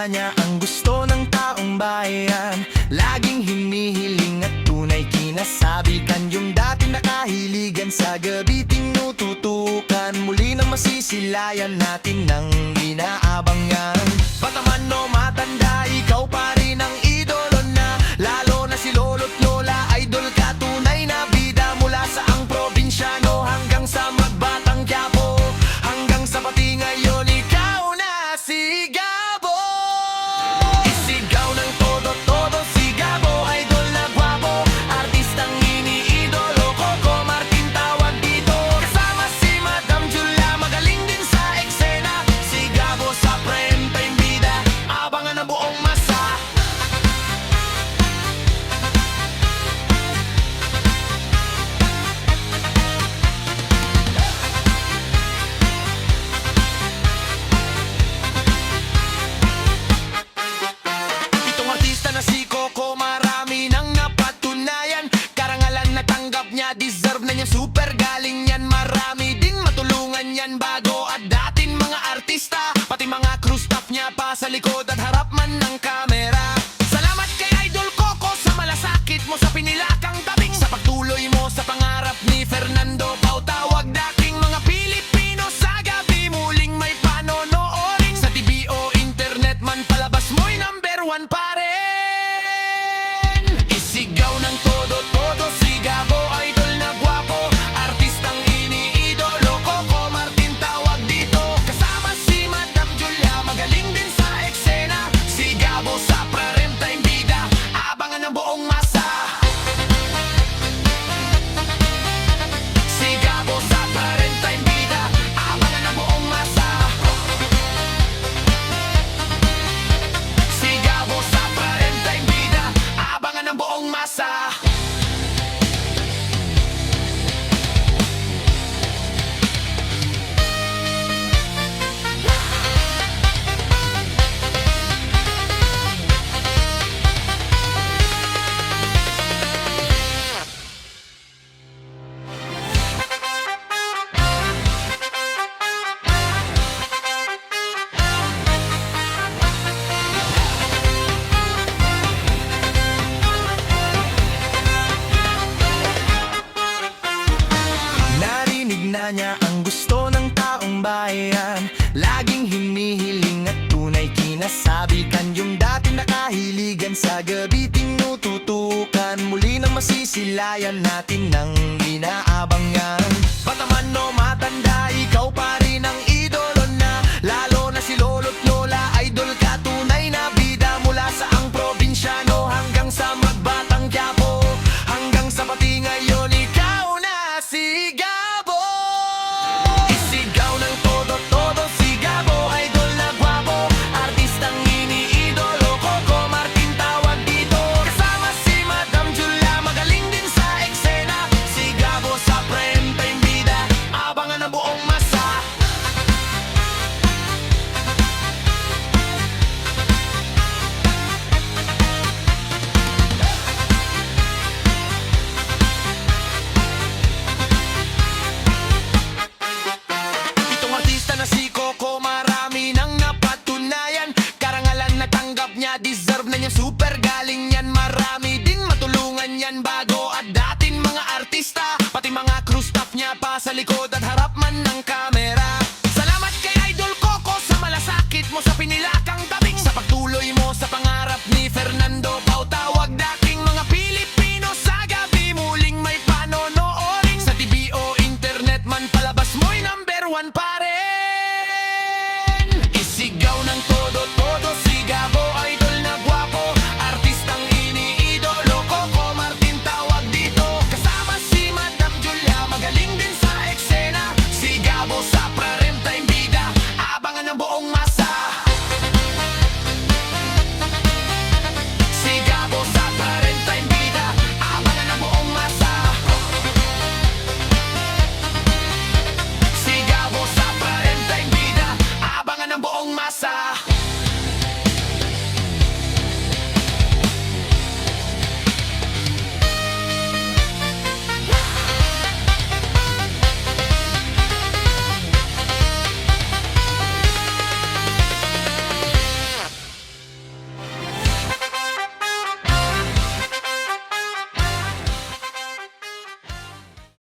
na niya ang gusto ng taong bayan. Laging hinihiling at tunay kinasabikan, yung dating nakahiligan sa gabi tinututukan. Muli nang masisilayan natin ng inaabangan. Bata man o matanda, ikaw pa rin ang idolo na. Lalo na si lolo't lola, idol ka, tunay na bida. Mula sa ang probinsyano hanggang sa magbatang Quiapo, hanggang sa pati ngayon ikaw na si Gabo. Isigaw ng todo-todo si Gabo, idol na gwapo, artistang iniidolo. Coco Martin tawag dito, kasama si Madam Julia, magaling din sa eksena. Si Gabo sa prime time bida, abangan ang buong masa. Itong artista na si Coco, marami nang napatunayan. Karangalan na tanggap niya, deserve na niya, super galing yan. Marami din matulungan yan, bago at dating mga artista. Pati mga crew staff niya pa sa likod at harap man ng kamera. Salamat kay Idol Coco sa malasakit mo sa pinilakang tabing, sa pagtuloy mo sa pangarap ni Fernando Bautawag. Daking mga Pilipino sa gabi, muling may panonoorin. Sa TV o internet man, palabas mo'y #1 pa rin. Isigaw ng todo-todo si Gabo, idol na gwapo, artistang iniidolo. Coco Martin tawag dito, kasama si Madam Julia, magaling din sa eksena. Si Gabo sa prime time bida, abangan ng buong masa. Si Gabo sa prime time bida, abangan ng buong masa. Si Gabo sa prime time bida, abangan ng buong masa. Narinig na niya ang gusto ng taong bayan. Laging hinihiling at tunay kinasabikan, yung dating nakahiligan sa gabi tinututukan. Muli nang masisilayan